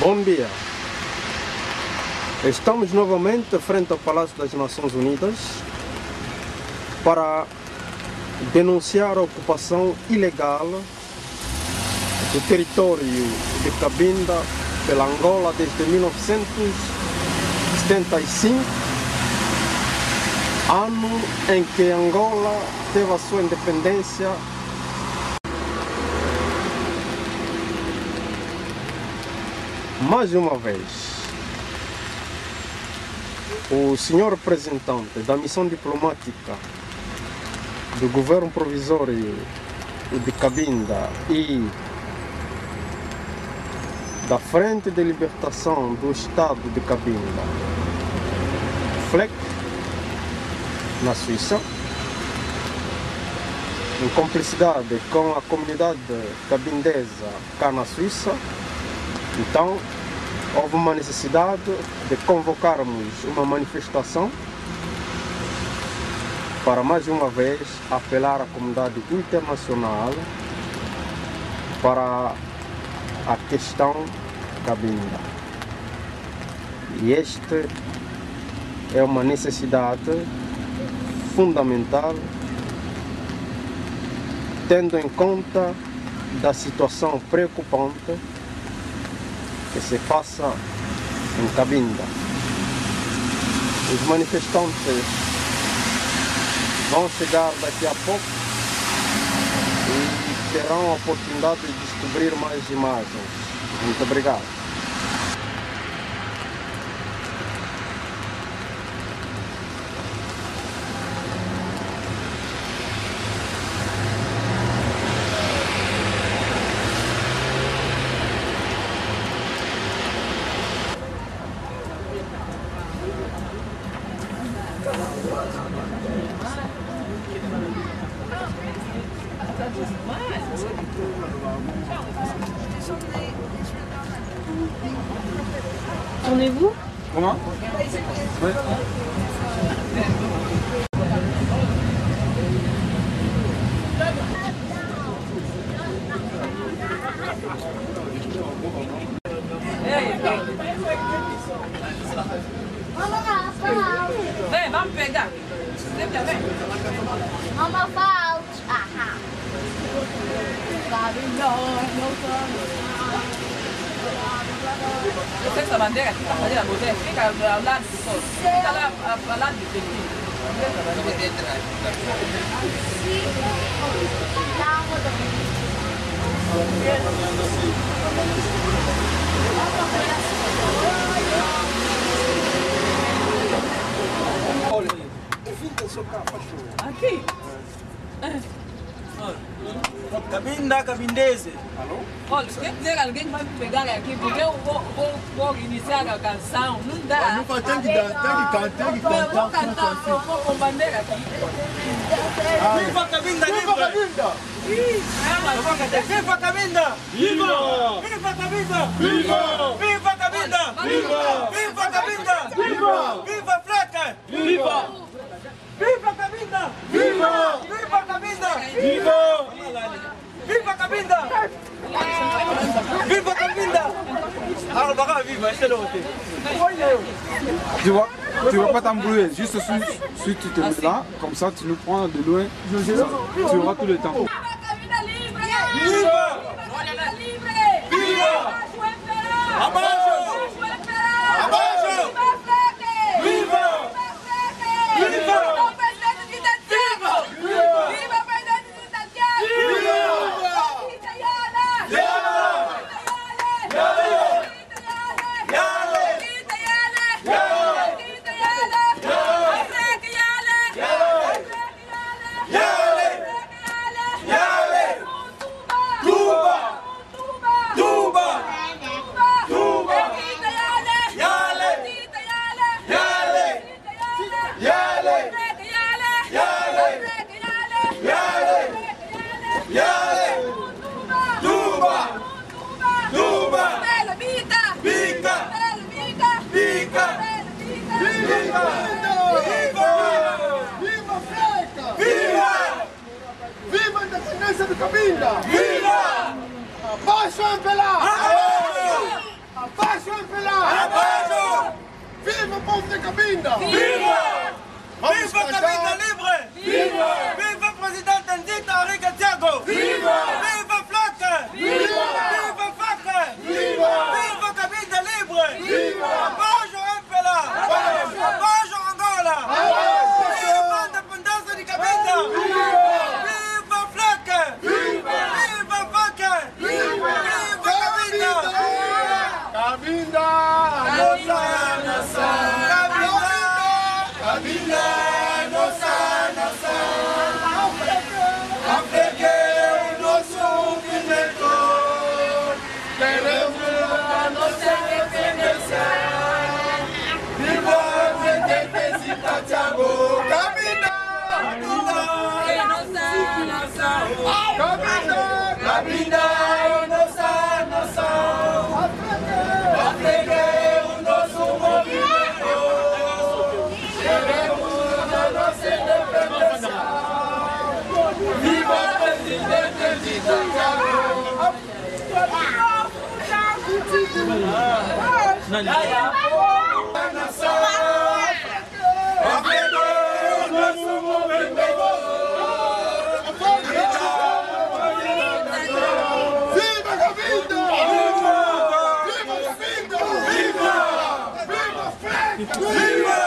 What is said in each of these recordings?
Bom dia. Estamos novamente frente ao Palácio das Nações Unidas para denunciar a ocupação ilegal do território de Cabinda pela Angola desde 1975, ano em que Angola teve a sua independência. Mais uma vez, o senhor representante da missão diplomática do governo provisório de Cabinda e da Frente de Libertação do Estado de Cabinda, FLEC, na Suíça, em cumplicidade com a comunidade cabindesa cá na Suíça. Então, houve uma necessidade de convocarmos uma manifestação para mais uma vez apelar à comunidade internacional para a questão Cabinda. E esta é uma necessidade fundamental, tendo em conta da situação preocupante que se passa em Cabinda. Os manifestantes vão chegar daqui a pouco e terão a oportunidade de descobrir mais imagens. Muito obrigado. Tournez-vous? Comment? Oui. Vem, vamos pegar. Vem. Mama falta. Você essa bandeira aqui para fazer a bandeira, fica ao lado do sol. Fica lá ao lado do pequeno. Aqui. Cabinda, cabindese. Olha, quer dizer alguém vai me pegar aqui, porque eu vou iniciar a canção, não dá. Não tem que cantar. Eu vou cantar, eu vou com bandeira aqui. Viva Cabinda, viva Cabinda! Viva Cabinda! Viva! Viva Cabinda! Viva! Viva Cabinda! Viva! Viva Cabinda! Viva! Viva Fleca! Viva! Viva Cabinda! Viva! Viva Cabinda! Viva! Viva Cabinda! Viva Cabinda! Alors, bah, viva, c'est le côté. Tu vas pas t'embrouiller, juste si tu te mets là, comme ça tu nous prends de loin, tu auras tout le temps. Viva Cabinda libre! Viva! Libre! Viva! Abaixo! Abaixo! Viva! Viva! O presidente de Santiago! Viva o presidente de Santiago! de Cabinda! Viva! Abaixo o MPLA! Abaixo! povo de Cabinda! Viva! Viva Cabinda Libre! Viva! Viva Presidente Ndita Henrique Thiago! Viva! Viva Flaca! Viva! Viva Faca! Viva! Viva Cabinda Libre! Viva! Abaixo MPLA! Abaixo Angola! Viva a independência de Cabinda! Viva Flaca! Viva! Viva Faca! Viva! Viva Cabinda! Cabinda! Nossa nação! Cabinda, nossa nação. África é o nosso movimento. Queremos a nossa independência. Viva a independência, Thiago. Cabinda, é nossa nação. Cabinda é nossa nação. África é o nosso movimento. Viva o presidente Ndita Thiago! Viva Cabinda! Viva Cabinda! Viva! Viva Fleck! Viva!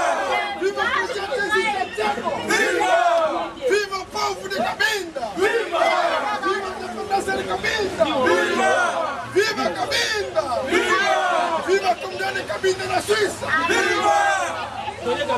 Viva o presidente Ndita Thiago! Viva! Viva o povo de Cabinda! Viva! Viva a independência de Cabinda! Viva! Viva Cabinda! Viva! Viva a comunidade de Cabinda na Suíça! Viva! Viva!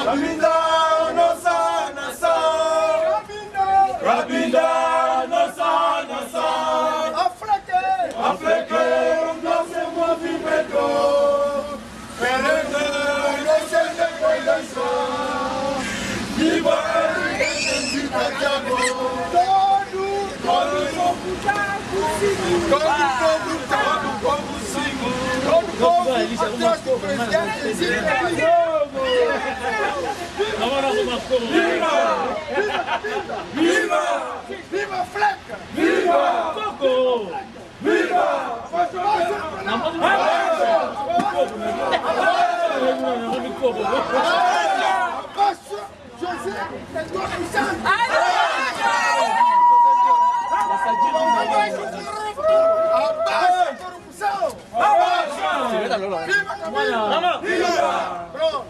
Cabinda, nossa nação! Cabinda, nossa nação! África é o nosso movimento! Queremos nossa independência! Viva Ndita Thiago! Todo o povo atrás do presidente Ndita Thiago! Viva! Viva! Viva Fleck! Viva! Viva! Abaixo José Eduardo Santos! Abaixo corrupção! Viva Cabinda! Viva! Pronto!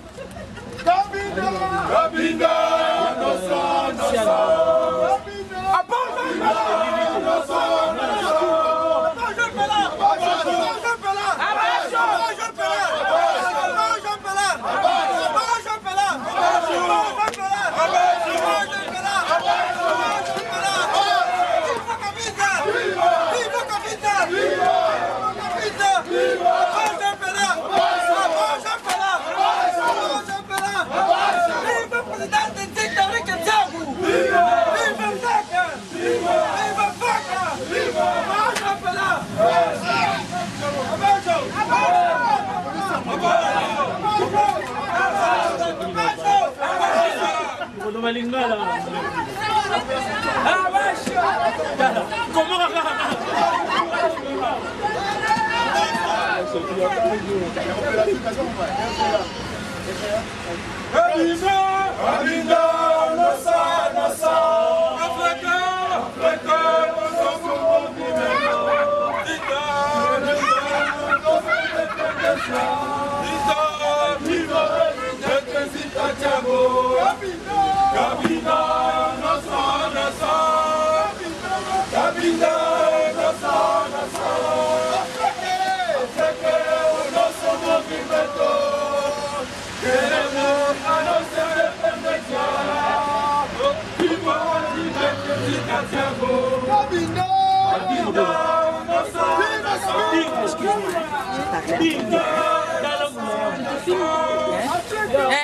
Cabinda! Cabinda, nossa nação! Abaixo nossa nação! Abaixo pela! Abaixo pela! Abaixo pela! Abaixo pela! Abaixo pela! Abaixo pela! Abaixo pela! Abaixo pela! Viva Cabinda! Viva! Viva Cabinda! Viva! Cabinda! Viva! Abaixo pela! Abaixo pela! Abaixo pela! Viva o presidente Ndita Henrique Thiago! Viva! Viva Fleca! Viva! Viva Faca! Viva! Abaixo pela! Abaixo! Quando uma lingala. Abaixo! Como Cabinda, nossa nação! África, nosso movimento! Ndita, nossa independência! Ndita, viva! Ndita Thiago! Cabinda, nossa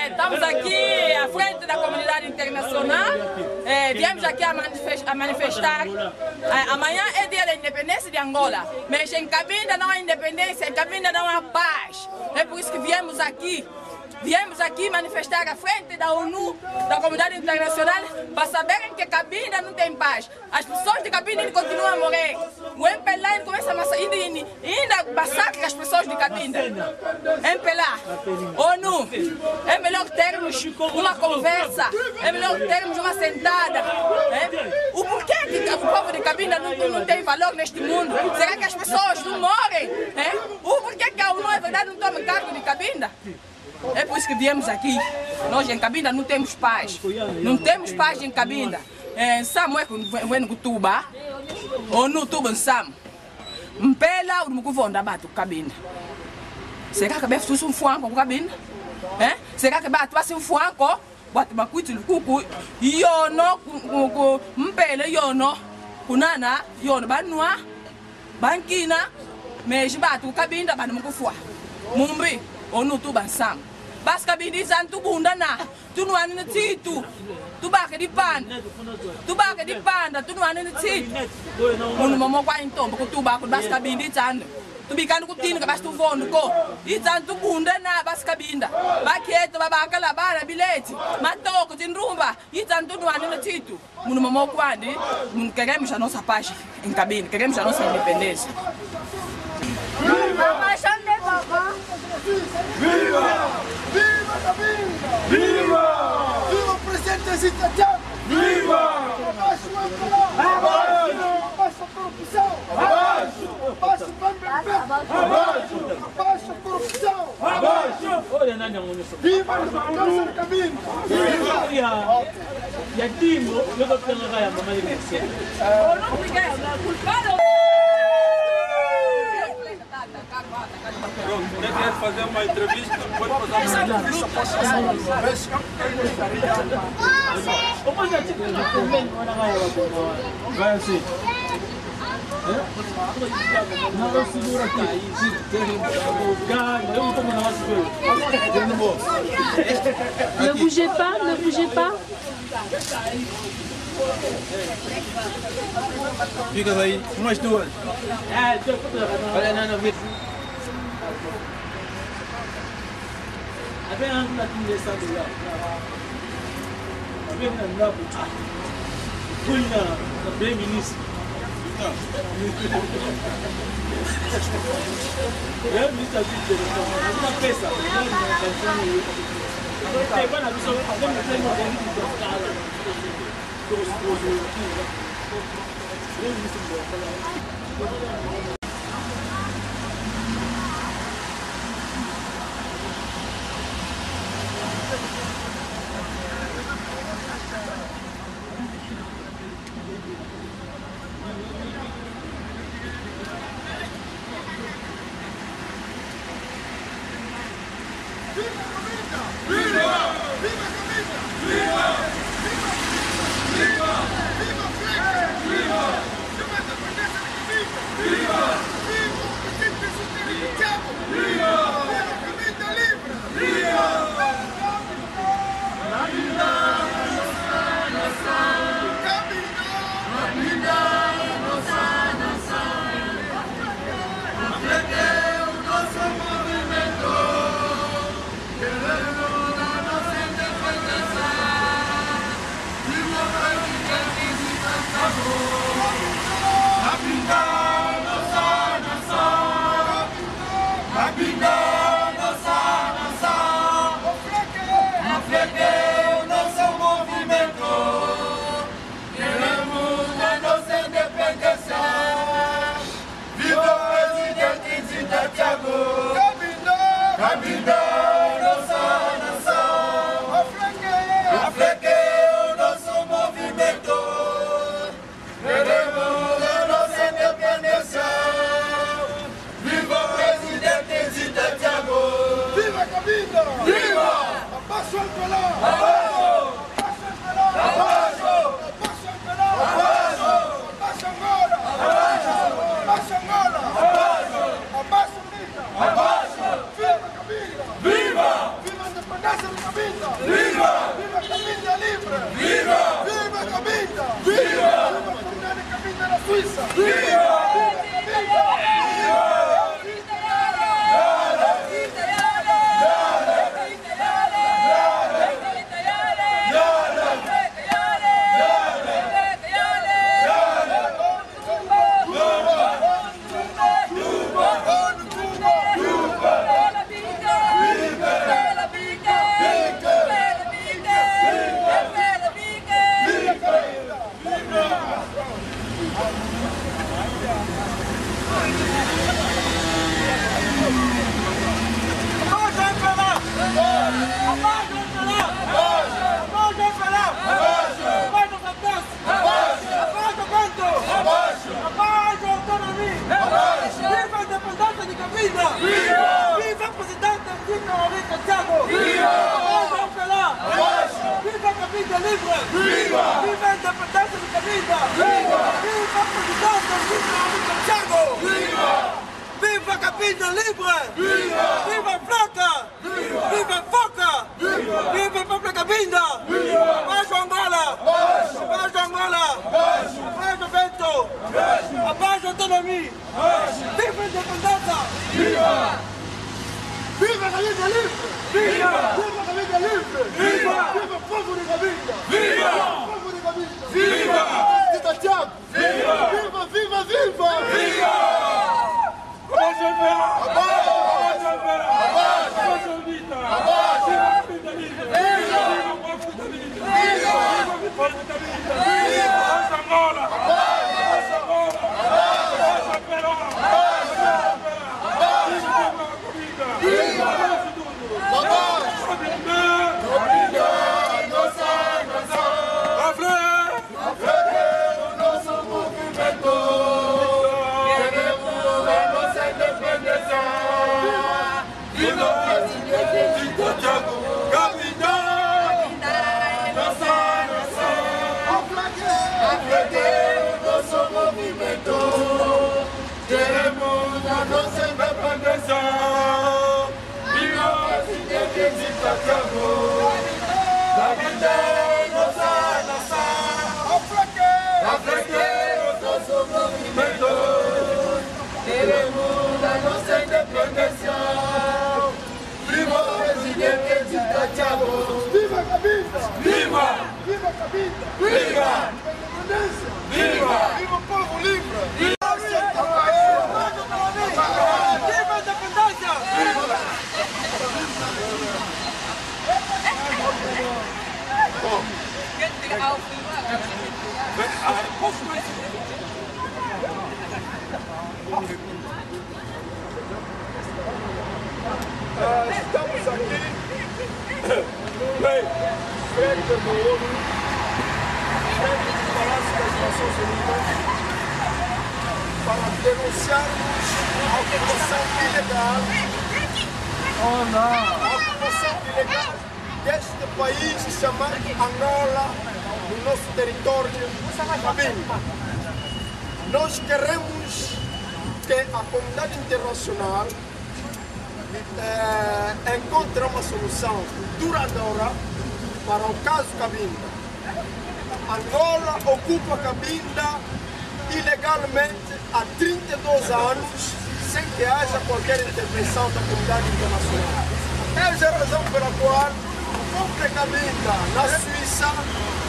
Estamos aqui à frente da comunidade internacional. Viemos aqui a manifestar. Amanhã é dia da independência de Angola. Mas em Cabinda não há independência, em Cabinda não há paz. É por isso que viemos aqui. Viemos aqui manifestar à frente da ONU, da comunidade internacional, para saberem que Cabinda não tem paz. As pessoas de Cabinda continuam a morrer. O MPLA começa a ainda massacrar as pessoas de Cabinda. MPLA, ONU, é melhor termos uma conversa, é melhor termos uma sentada. O porquê que o povo de Cabinda não tem valor neste mundo? Será que as pessoas não morrem? O porquê que a ONU, é verdade, não toma cargo de Cabinda? É por isso que viemos aqui. Nós em Cabinda não temos paz. Não temos paz em Cabinda. Samu é com Tuba. Ou no Tuba Sam. Mpela o Mukuvonda batu Cabinda. Será que vai fazer um fuanco com Cabinda? Será que vai fazer um fuanco? Bate makuiti lukuku. Yono mpela yono. Kunana yono banua. Bankina. Mas batu Cabinda banu mukufua. Mumbi. Ou no Tuba Sam. Bas Cabinda tu bunda na. Tu não anda no tito. Tu baca de panda. Tu baca de panda. Tu não anda no tito. Quando mamãe vai então, porque tu baca bas Cabinda izando. Tu bicando com tino que bas tu voando co. Izando tu bunda na bas Cabinda. Baqueto babaca la bara bilhete. Matoko tinrumba. Izando tu não anda no tito. Quando mamãe quando queremos a nossa paz em Cabinda, queremos a nossa independência. Viva! Viva! Viva Cabinda! Viva! Viva o presidente Zita Thiago! Viva! Abaixo o MPLA! Abaixo! Abaixo a corrupção! Abaixo! Abaixo o PMP! Abaixo! Abaixo a corrupção! Abaixo! Viva a independência de Cabinda! Viva! E a Timo, eu vou ter uma gaia, mamãe de você. Eu quero fazer uma entrevista, pode fazer uma entrevista. Vai assim. Não, segura aqui. Ne bougez pas, ne bougez pas. Fica aí, umas duas. Olha, não. Apenas não tem dessa lugar. Apenas não puxa. Fui na bem-ministro. Eu me está dizendo, uma peça. Agora tem para pessoa, tem uma Abaixo! independência de Cabinda! Viva! Viva Cabinda livre! Viva! Viva Cabinda! Viva! Viva a comunidade de Cabinda na Suíça! Viva! Viva Cabinda livre! Viva! Viva Franca! Viva! Viva Foca! Viva! Viva Pablo Cabinda! Viva! Abaixo Angola! Abaixo! Abaixo Angola! Abaixo! Abaixo Bento! Abaixo! Abaixo autonomia! Abaixo! Viva a independência! Viva! Viva Cabinda livre! Viva! Viva Cabinda livre! Viva! Viva o povo de Cabinda! Viva! O povo de Cabinda! Viva! Viva Thiago! Viva! Viva! Viva! Viva! Viva! Abaixo a Vera! Abaixo! Abaixo a Vera! Abaixo! Abaixo a Vita! Abaixo! Viva a Cabinda livre! Viva! Viva o povo de Cabinda! Viva! Viva o povo de Cabinda! Viva! Abaixo Angola! Abaixo Angola! Abaixo a Vera! Abaixo a Vera! Abaixo a Cabinda! Viva! Abaixo tudo! Abaixo! Cabinda! Cabinda! Nossa nação! A frente do nosso movimento! Queremos a nossa independência. Viva o presidente ditador. Cabinda é nossa nação. Aflequeiro nosso movimento. Queremos a nossa independência. Viva o presidente ditador. Viva Cabinda. Viva! Viva Cabinda. Viva! Independência. Viva! Viva o povo livre. Viva a independência! Estamos aqui, bem, frente do ONU, frente do Palácio das Nações Unidas, para denunciarmos a ocupação ilegal, deste país chamado Angola, no nosso território, Cabinda. Nós queremos que a comunidade internacional encontre uma solução duradoura para o caso Cabinda. Angola ocupa Cabinda ilegalmente há 32 anos, sem que haja qualquer intervenção da comunidade internacional. Essa é a razão pela qual o povo de Cabinda, na Suíça,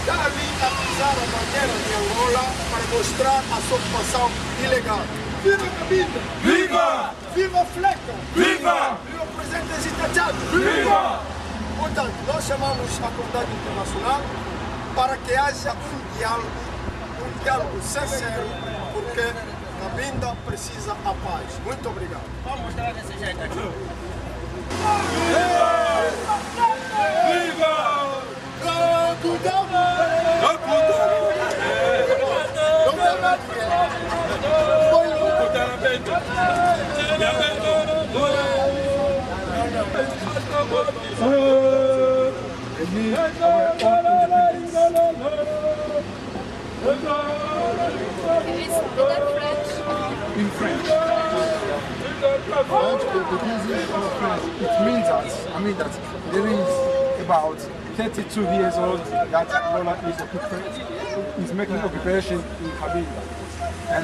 está ali a pisar a bandeira de Angola para mostrar a sua ocupação ilegal. Viva Cabinda! Viva! Viva Fleca! Viva! Viva o presidente Zita Thiago! Viva! Portanto, nós chamamos a comunidade internacional para que haja um diálogo sincero, porque Cabinda precisa a paz. Muito obrigado. Vamos mostrar desse jeito aqui. Viva! In French. French, Portuguese, or French. It means that there is about 32 years old that Angola is making occupation in Cabinda. And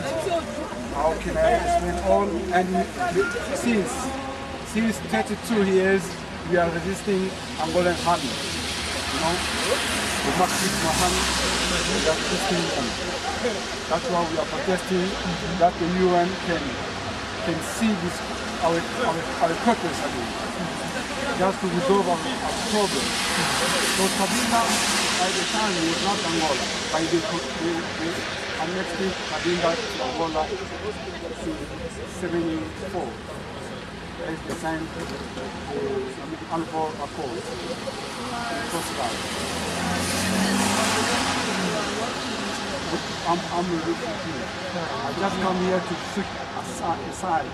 how can I explain all? And since 32 years, we are resisting Angolan army. You know, we must keep Mahani, we are resisting them. That's why we are protesting that the UN can see this our purpose again, just to resolve our problem. So Cabinda, by the time, is not Angola. By the annexed Cabinda to Angola in 1974. As they signed the Angola Accord in Kosovo. I'm a refugee. I just come here to seek aside.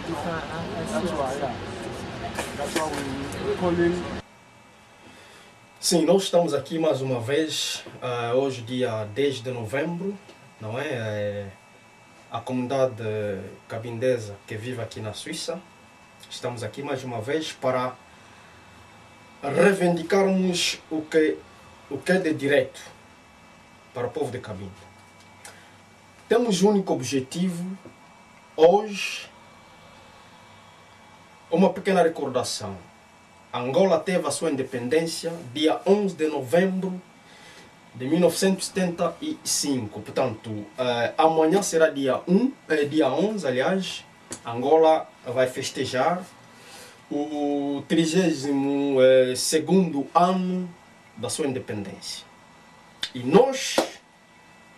That's why we calling. Sim, nós estamos aqui mais uma vez, hoje dia 10 de novembro, não é? A comunidade cabindesa que vive aqui na Suíça. Estamos aqui mais uma vez para reivindicarmos o que é de direito para o povo de Cabinda. Temos um único objetivo hoje, uma pequena recordação. Angola teve a sua independência dia 11 de novembro de 1975. Portanto, amanhã será dia 11, aliás. Angola vai festejar o 32º ano da sua independência. E nós,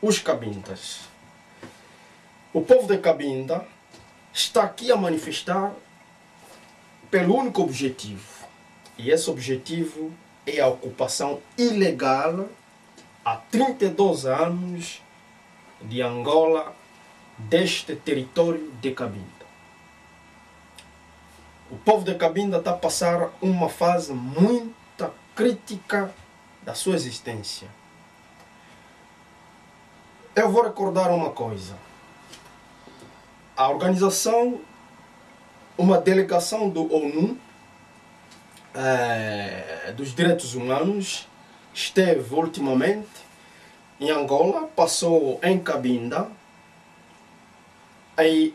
os cabindas, o povo de Cabinda está aqui a manifestar pelo único objetivo. E esse objetivo é a ocupação ilegal há 32 anos de Angola deste território de Cabinda. O povo de Cabinda está a passar uma fase muito crítica da sua existência. Eu vou recordar uma coisa. A organização, uma delegação do ONU, dos direitos humanos, esteve ultimamente em Angola, passou em Cabinda, e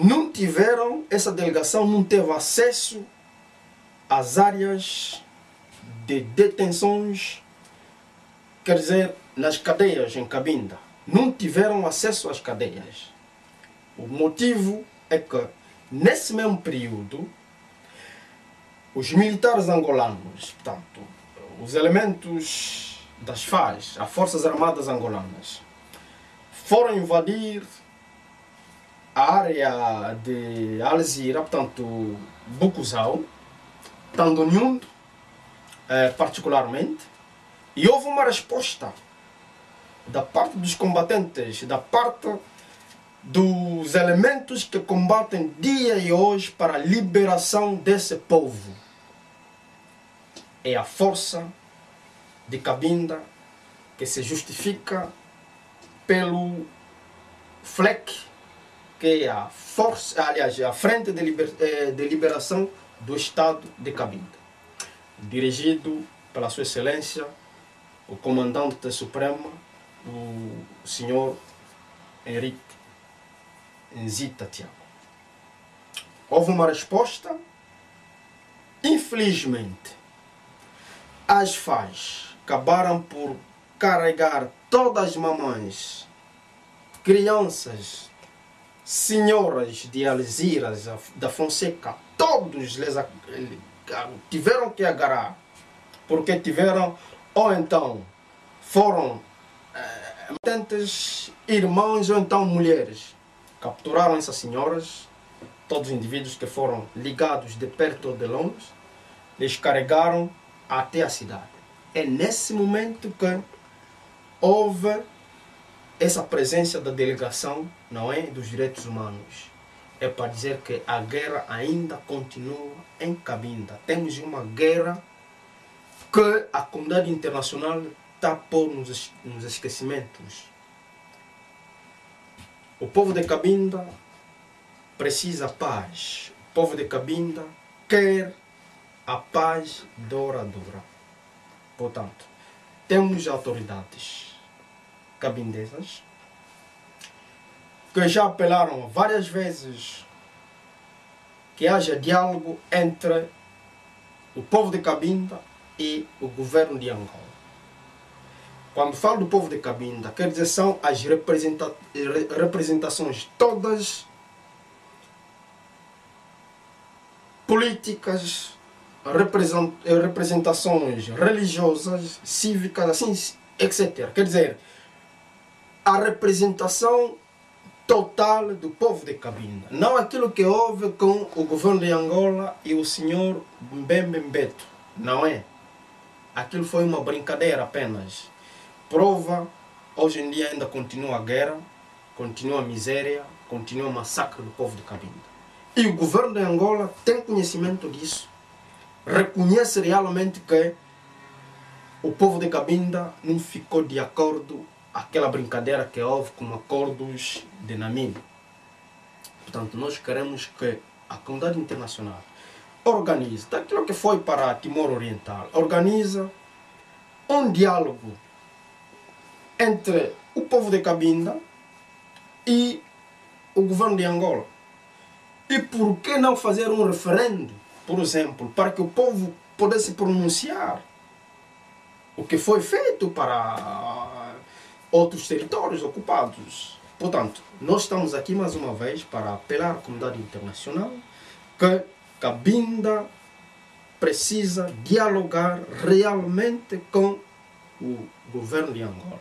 não tiveram, essa delegação não teve acesso às áreas de detenções, quer dizer, nas cadeias em Cabinda. Não tiveram acesso às cadeias. O motivo é que, nesse mesmo período, os militares angolanos, portanto, os elementos das FARC, as Forças Armadas Angolanas, foram invadir a área de Alzira, portanto, Bucuzau, Tandoniundo, particularmente, e houve uma resposta da parte dos combatentes, da parte dos elementos que combatem dia e hoje para a liberação desse povo. É a força de Cabinda que se justifica pelo FLEC, que é a força, aliás, a Frente de Liberação do Estado de Cabinda, dirigido pela Sua Excelência, o Comandante Supremo, o Sr. Henrique Nzita Tiago. Houve uma resposta. Infelizmente, as FARC acabaram por carregar todas as mamães, crianças, senhoras de Alzira, da Fonseca, todos tiveram que agarrar, porque tiveram, ou então foram irmãos, ou então mulheres. Capturaram essas senhoras, todos os indivíduos que foram ligados de perto ou de longe, les carregaram até a cidade. É nesse momento que houve essa presença da delegação, não é, dos direitos humanos. É para dizer que a guerra ainda continua em Cabinda. Temos uma guerra que a comunidade internacional está a pôr nos esquecimentos. O povo de Cabinda precisa paz. O povo de Cabinda quer a paz douradora. Portanto, temos autoridades cabindesas que já apelaram várias vezes que haja diálogo entre o povo de Cabinda e o governo de Angola. Quando falo do povo de Cabinda, quer dizer, são as representações todas políticas, representações religiosas, cívicas, assim, etc. Quer dizer, a representação total do povo de Cabinda. Não aquilo que houve com o governo de Angola e o senhor Mbembe Mbeto. Não é. Aquilo foi uma brincadeira apenas. Prova, hoje em dia ainda continua a guerra, continua a miséria, continua o massacre do povo de Cabinda. E o governo de Angola tem conhecimento disso. Reconhece realmente que o povo de Cabinda não ficou de acordo aquela brincadeira que houve com acordos de Namíbia. Portanto, nós queremos que a comunidade internacional organize, daquilo que foi para Timor Oriental, organiza um diálogo entre o povo de Cabinda e o governo de Angola. E por que não fazer um referendo, por exemplo, para que o povo pudesse pronunciar o que foi feito para outros territórios ocupados? Portanto, nós estamos aqui mais uma vez para apelar à comunidade internacional que Cabinda precisa dialogar realmente com o governo de Angola.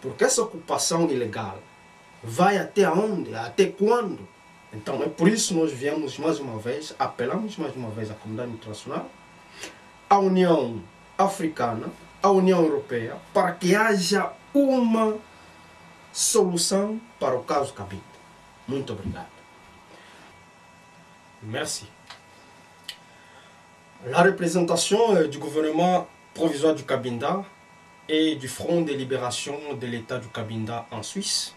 Porque essa ocupação ilegal vai até onde? Até quando? Então é por isso que nós viemos mais uma vez, apelamos mais uma vez à comunidade internacional, à União Africana, à União Europeia, para que haja uma solução para o caso Cabinda. Muito obrigado. Merci. La représentation du gouvernement provisoire du Cabinda et du Front de libération de l'État du Cabinda en Suisse.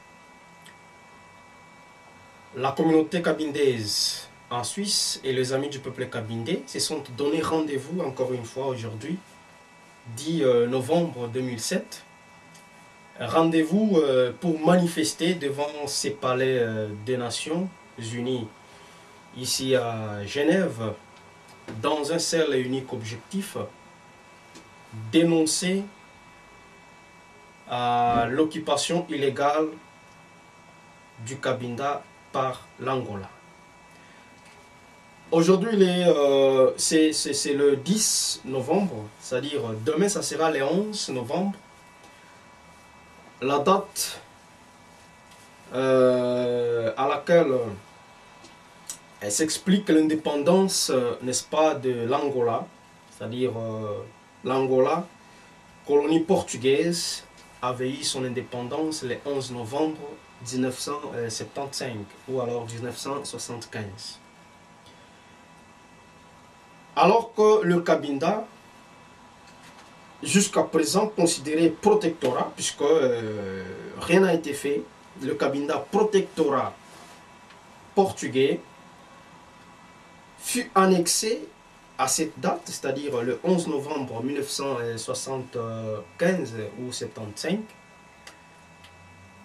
La communauté cabindaise en Suisse et les amis du peuple cabindais se sont donné rendez-vous encore une fois aujourd'hui, 10 novembre 2007. Rendez-vous pour manifester devant ces palais des Nations Unies ici à Genève dans un seul et unique objectif: dénoncer l'occupation illégale du Cabinda par l'Angola. Aujourd'hui, c'est le 10 novembre, c'est-à-dire demain, ça sera le 11 novembre. La date à laquelle s'explique l'indépendance, n'est-ce pas, de l'Angola, c'est-à-dire l'Angola, colonie portugaise, avait eu son indépendance le 11 novembre 1975 ou alors 1975. Alors que le Cabinda, jusqu'à présent considéré protectorat, puisque rien n'a été fait, le Cabinda protectorat portugais fut annexé à cette date, c'est-à-dire le 11 novembre 1975 ou 75.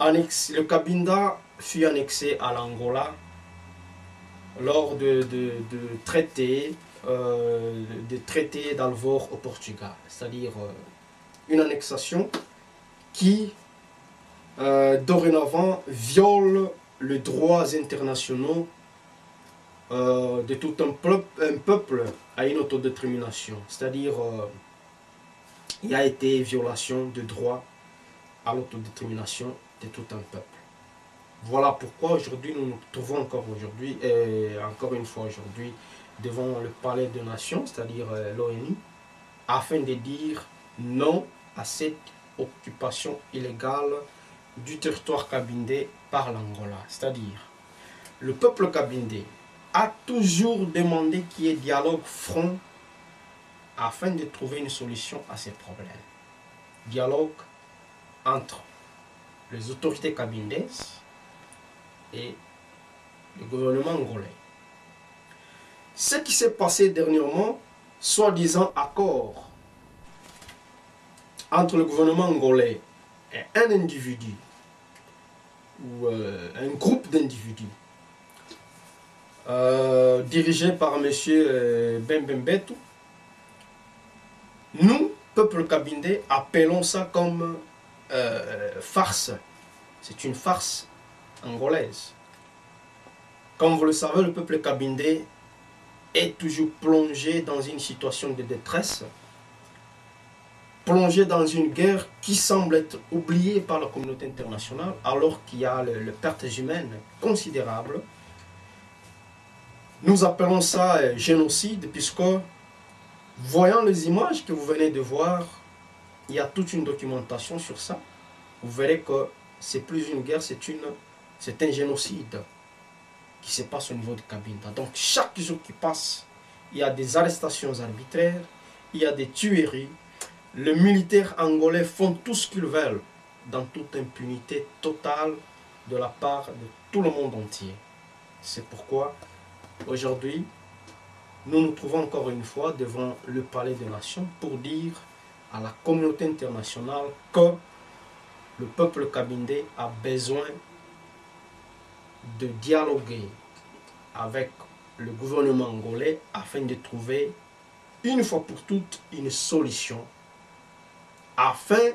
Le Cabinda fut annexé à l'Angola lors de traités d'Alvor au Portugal, c'est-à-dire une annexation qui dorénavant viole les droits internationaux de tout un peuple à une autodétermination, c'est-à-dire il y a été violation de droit à l'autodétermination de tout un peuple. Voilà pourquoi aujourd'hui nous nous trouvons encore une fois aujourd'hui devant le palais des nations, c'est-à-dire l'ONU, afin de dire non à cette occupation illégale du territoire cabindé par l'Angola. C'est-à-dire, le peuple cabindé a toujours demandé qu'il y ait dialogue franc afin de trouver une solution à ces problèmes. Dialogue entre les autorités cabindaises et le gouvernement angolais. Ce qui s'est passé dernièrement, soi-disant accord entre le gouvernement angolais et un individu ou un groupe d'individus dirigé par M. Bembembetu, nous, peuple kabindé, appelons ça comme farce. C'est une farce angolaise. Comme vous le savez, le peuple kabindé est toujours plongé dans une situation de détresse, plongé dans une guerre qui semble être oubliée par la communauté internationale, alors qu'il y a les pertes humaines considérables. Nous appelons ça génocide, puisque, voyant les images que vous venez de voir, il y a toute une documentation sur ça. Vous verrez que c'est plus une guerre, c'est un génocide qui se passe au niveau de Cabinda. Donc chaque jour qui passe, il y a des arrestations arbitraires, il y a des tueries. Les militaires angolais font tout ce qu'ils veulent dans toute impunité totale de la part de tout le monde entier. C'est pourquoi aujourd'hui, nous nous trouvons encore une fois devant le Palais des Nations pour dire à la communauté internationale que le peuple kabindé a besoin de dialoguer avec le gouvernement angolais afin de trouver une fois pour toutes une solution afin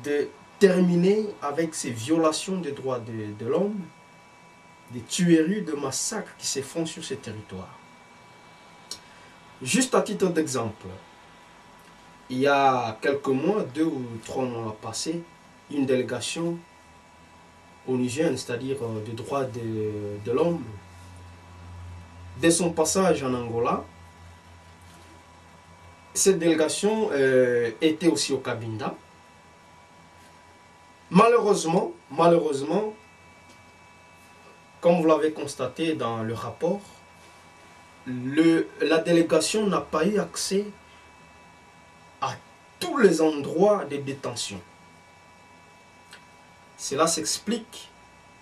de terminer avec ces violations des droits de l'homme, des tueries, de massacres qui se font sur ces territoires. Juste à titre d'exemple, il y a quelques mois, 2 ou 3 mois passés, une délégation onusienne, c'est-à-dire des droits de l'homme, dès son passage en Angola, cette délégation était aussi au Cabinda. Malheureusement, comme vous l'avez constaté dans le rapport, la délégation n'a pas eu accès à tous les endroits de détention. Cela s'explique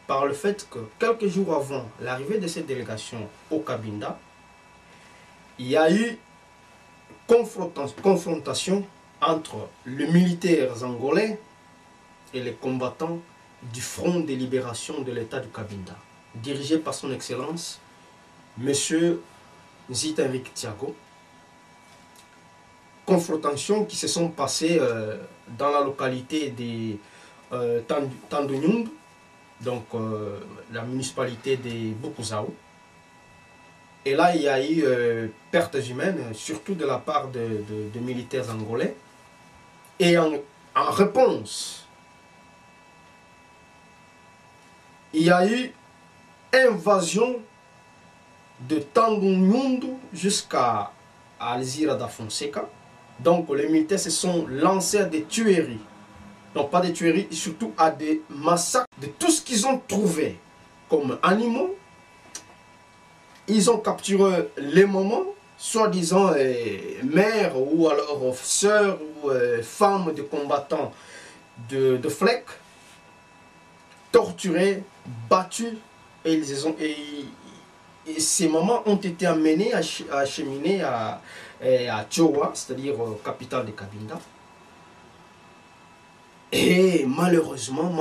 par le fait que quelques jours avant l'arrivée de cette délégation au Cabinda, il y a eu confrontation entre les militaires angolais et les combattants du Front de libération de l'État du Cabinda, dirigé par son Excellence, M. Nzita Enrique Thiago. Confrontations qui se sont passées dans la localité de Tandonyumb, donc la municipalité de Bukuzao. Et là, il y a eu pertes humaines, surtout de la part de militaires angolais. Et en réponse, il y a eu invasion de Tandonyumb jusqu'à Alzira da Fonseca. Donc les militaires se sont lancés à des tueries. Donc pas des tueries, surtout à des massacres de tout ce qu'ils ont trouvé comme animaux. Ils ont capturé les mamans, soi-disant mères ou alors sœurs ou femmes de combattants de FLEC, torturées, battues, et ces mamans ont été amenées à acheminer à Tchowa, c'est-à-dire capitale de Cabinda. Et malheureusement,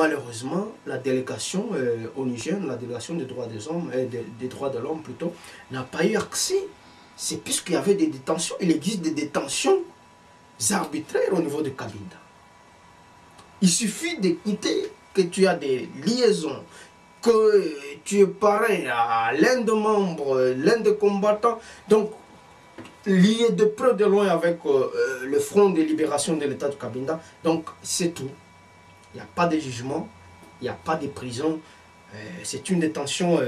la délégation onusienne, la délégation des droits des hommes, des droits de l'homme plutôt, n'a pas eu accès. C'est puisqu'il y avait des détentions, il existe des détentions arbitraires au niveau de Cabinda. Il suffit d'écouter que tu as des liaisons, que tu es parrain à l'un des membres, l'un des combattants, donc lié de près de loin avec le Front de libération de l'État du Cabinda. Donc c'est tout. Il n'y a pas de jugement, il n'y a pas de prison. C'est une détention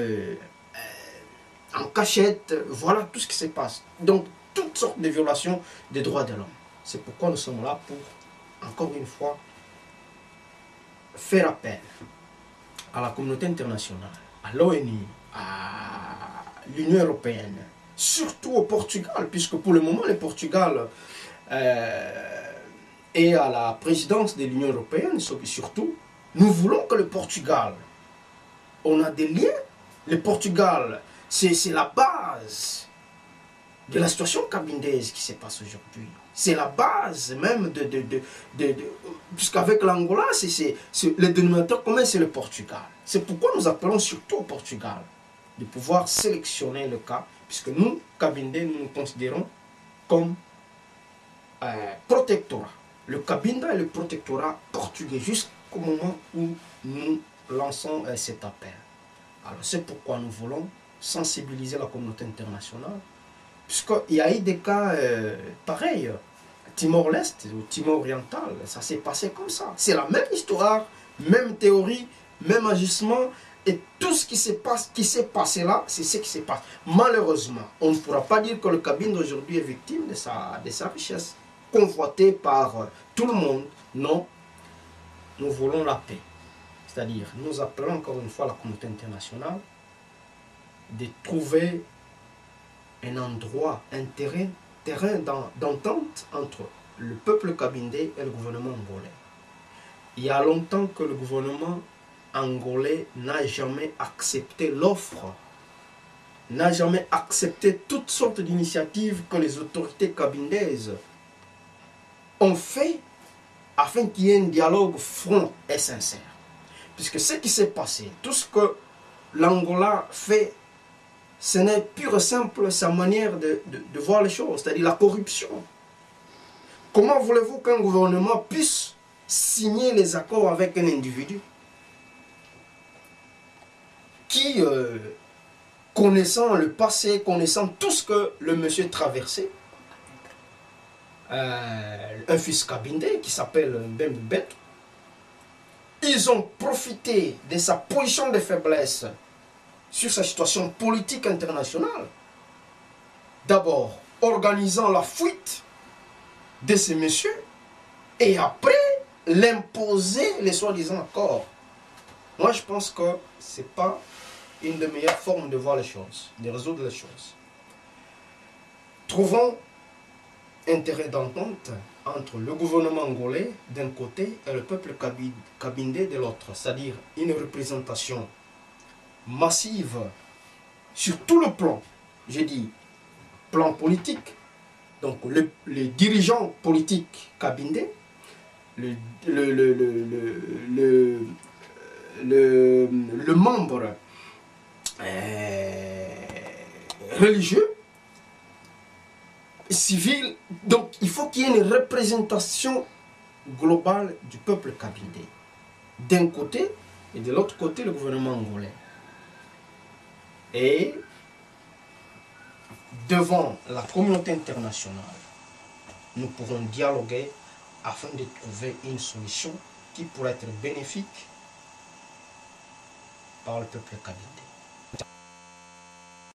en cachette. Voilà tout ce qui se passe. Donc toutes sortes de violations des droits de l'homme. C'est pourquoi nous sommes là pour, encore une fois, faire appel à la communauté internationale, à l'ONU, à l'Union européenne, surtout au Portugal, puisque pour le moment, le Portugal est à la présidence de l'Union européenne, surtout, nous voulons que le Portugal, on a des liens, le Portugal, c'est la base de la situation cabindaise qui se passe aujourd'hui. C'est la base même puisqu'avec l'Angola, le dénominateur commun, c'est le Portugal. C'est pourquoi nous appelons surtout au Portugal de pouvoir sélectionner le cas, puisque nous, Cabinda, nous nous considérons comme protectorat. Le Cabinda est le protectorat portugais jusqu'au moment où nous lançons cet appel. Alors c'est pourquoi nous voulons sensibiliser la communauté internationale, puisqu'il y a eu des cas pareils. Timor-Leste ou Timor-Oriental, ça s'est passé comme ça. C'est la même histoire, même théorie, même agissement, et tout ce qui s'est passé là, c'est ce qui s'est passé. Malheureusement, on ne pourra pas dire que le Cabinda aujourd'hui est victime de sa richesse, convoitée par tout le monde. Non, nous voulons la paix. C'est-à-dire, nous appelons encore une fois la communauté internationale de trouver un endroit, un terrain d'entente entre le peuple cabindé et le gouvernement angolais. Il y a longtemps que le gouvernement angolais n'a jamais accepté l'offre, n'a jamais accepté toutes sortes d'initiatives que les autorités cabindaises ont fait afin qu'il y ait un dialogue franc et sincère. Puisque ce qui s'est passé, tout ce que l'Angola fait, ce n'est pure et simple sa manière de voir les choses, c'est-à-dire la corruption. Comment voulez-vous qu'un gouvernement puisse signer les accords avec un individu qui, connaissant le passé, connaissant tout ce que le monsieur traversait, un fils cabindé qui s'appelle Mbembe, ils ont profité de sa position de faiblesse sur sa situation politique internationale, d'abord organisant la fuite de ces messieurs et après l'imposer les soi-disant accords. Moi je pense que ce n'est pas une des meilleures formes de voir les choses, de résoudre les choses. Trouvons intérêt d'entente entre le gouvernement angolais d'un côté et le peuple cabindé de l'autre, c'est-à-dire une représentation massive sur tout le plan, j'ai dit plan politique, donc les dirigeants politiques cabindés, le membre religieux, civil. Donc il faut qu'il y ait une représentation globale du peuple cabindé d'un côté et de l'autre côté le gouvernement angolais. Et devant la communauté internationale, nous pourrons dialoguer afin de trouver une solution qui pourrait être bénéfique par le peuple cabindé.